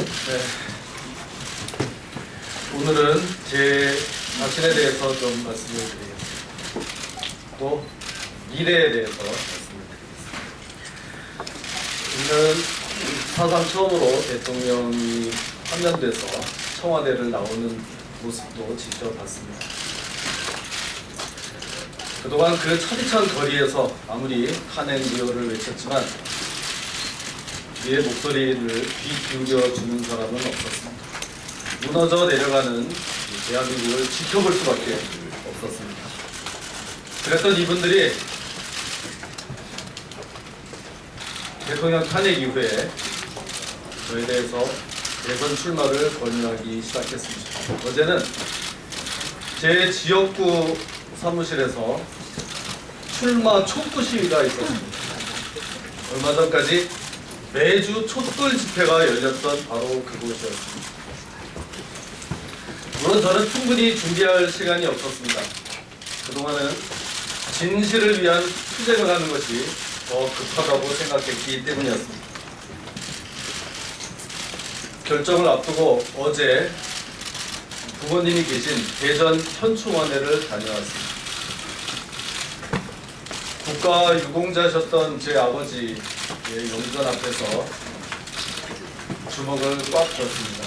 네. 오늘은 제 자신에 대해서 좀 말씀을 드리겠습니다. 또 미래에 대해서 말씀을 드리겠습니다. 저는 사상 처음으로 대통령이 파면돼서 청와대를 나오는 모습도 직접 봤습니다. 그동안 그 차디찬 거리에서 아무리 탄핵 리어를 외쳤지만 우리의 목소리를 귀 기울여 주는 사람은 없었습니다. 무너져 내려가는 대한민국을 지켜볼 수밖에 없었습니다. 그랬던 이분들이 대통령 탄핵 이후에 저에 대해서 대선 출마를 권유하기 시작했습니다. 어제는 제 지역구 사무실에서 출마 촛불 시위가 있었습니다. 얼마 전까지 매주 촛불 집회가 열렸던 바로 그곳이었습니다. 물론 저는 충분히 준비할 시간이 없었습니다. 그동안은 진실을 위한 투쟁을 하는 것이 더 급하다고 생각했기 때문이었습니다. 결정을 앞두고 어제 부모님이 계신 대전 현충원회를 다녀왔습니다. 국가 유공자셨던 제 아버지의 용전 앞에서 주먹을 꽉 쥐었습니다.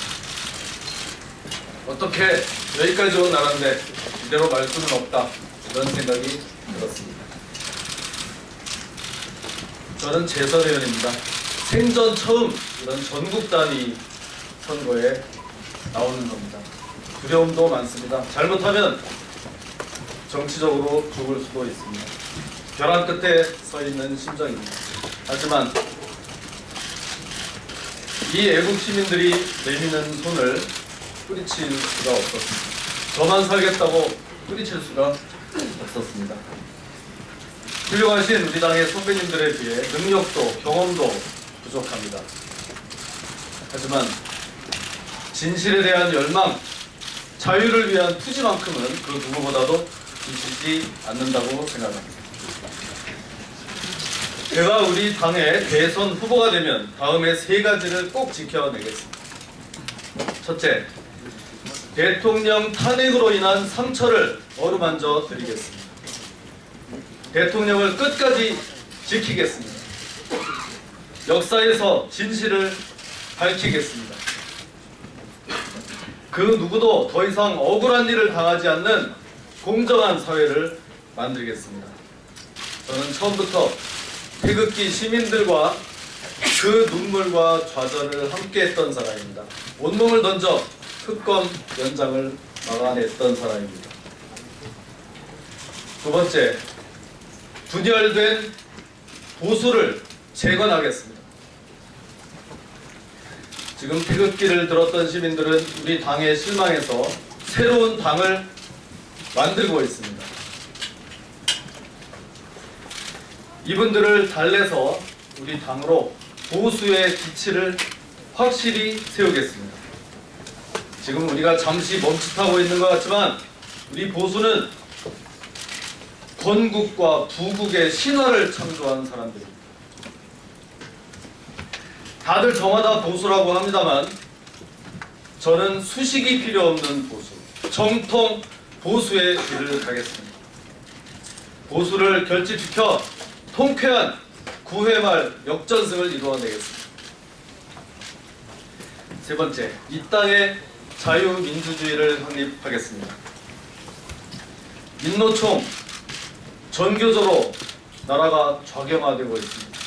어떻게 여기까지 온 나라인데 이대로 말 수는 없다, 이런 생각이 들었습니다. 저는 재선의원입니다. 생전 처음 이런 전국 단위 선거에 나오는 겁니다. 두려움도 많습니다. 잘못하면 정치적으로 죽을 수도 있습니다. 벼랑 끝에 서 있는 심정입니다. 하지만 이 애국 시민들이 내미는 손을 뿌리칠 수가 없었습니다. 저만 살겠다고 뿌리칠 수가 없었습니다. 훌륭하신 우리 당의 선배님들에 비해 능력도 경험도 부족합니다. 하지만 진실에 대한 열망, 자유를 위한 투지만큼은 그 누구보다도 잊히지 않는다고 생각합니다. 제가 우리 당의 대선 후보가 되면 다음에 세 가지를 꼭 지켜내겠습니다. 첫째, 대통령 탄핵으로 인한 상처를 어루만져 드리겠습니다. 대통령을 끝까지 지키겠습니다. 역사에서 진실을 밝히겠습니다. 그 누구도 더 이상 억울한 일을 당하지 않는 공정한 사회를 만들겠습니다. 저는 처음부터 태극기 시민들과 그 눈물과 좌절을 함께했던 사람입니다. 온몸을 던져 특검 연장을 막아냈던 사람입니다. 두 번째, 분열된 보수를 재건하겠습니다. 지금 태극기를 들었던 시민들은 우리 당에 실망해서 새로운 당을 만들고 있습니다. 이분들을 달래서 우리 당으로 보수의 기치를 확실히 세우겠습니다. 지금 우리가 잠시 멈칫하고 있는 것 같지만 우리 보수는 건국과 부국의 신화를 창조한 사람들입니다. 다들 저마다 보수라고 합니다만 저는 수식이 필요 없는 보수, 정통 보수의 길을 가겠습니다. 보수를 결집시켜 통쾌한 9회 말 역전승을 이루어내겠습니다. 세 번째, 이 땅에 자유민주주의를 확립하겠습니다. 민노총 전교조로 나라가 좌경화되고 있습니다.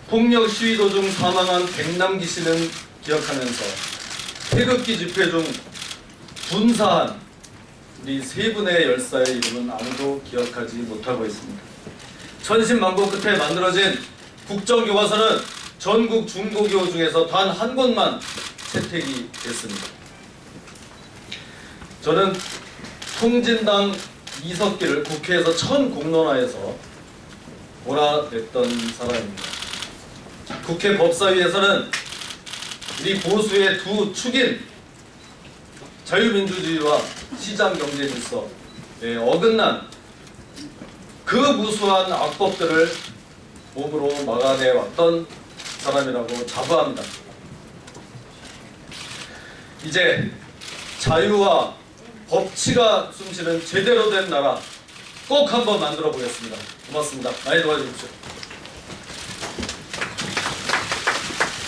폭력 시위 도중 사망한 백남기 씨는 기억하면서 태극기 집회 중 분사한 우리 세 분의 열사의 이름은 아무도 기억하지 못하고 있습니다. 천신만고 끝에 만들어진 국정교과서는 전국 중고교 중에서 단 한 권만 채택이 됐습니다. 저는 통진당 이석기를 국회에서 처음 공론화해서 몰아냈던 사람입니다. 국회 법사위에서는 우리 보수의 두 축인 자유민주주의와 시장경제 질서에 어긋난 그 무수한 악법들을 몸으로 막아내왔던 사람이라고 자부합니다. 이제 자유와 법치가 숨쉬는 제대로 된 나라 꼭 한번 만들어 보겠습니다. 고맙습니다. 많이 도와주십시오.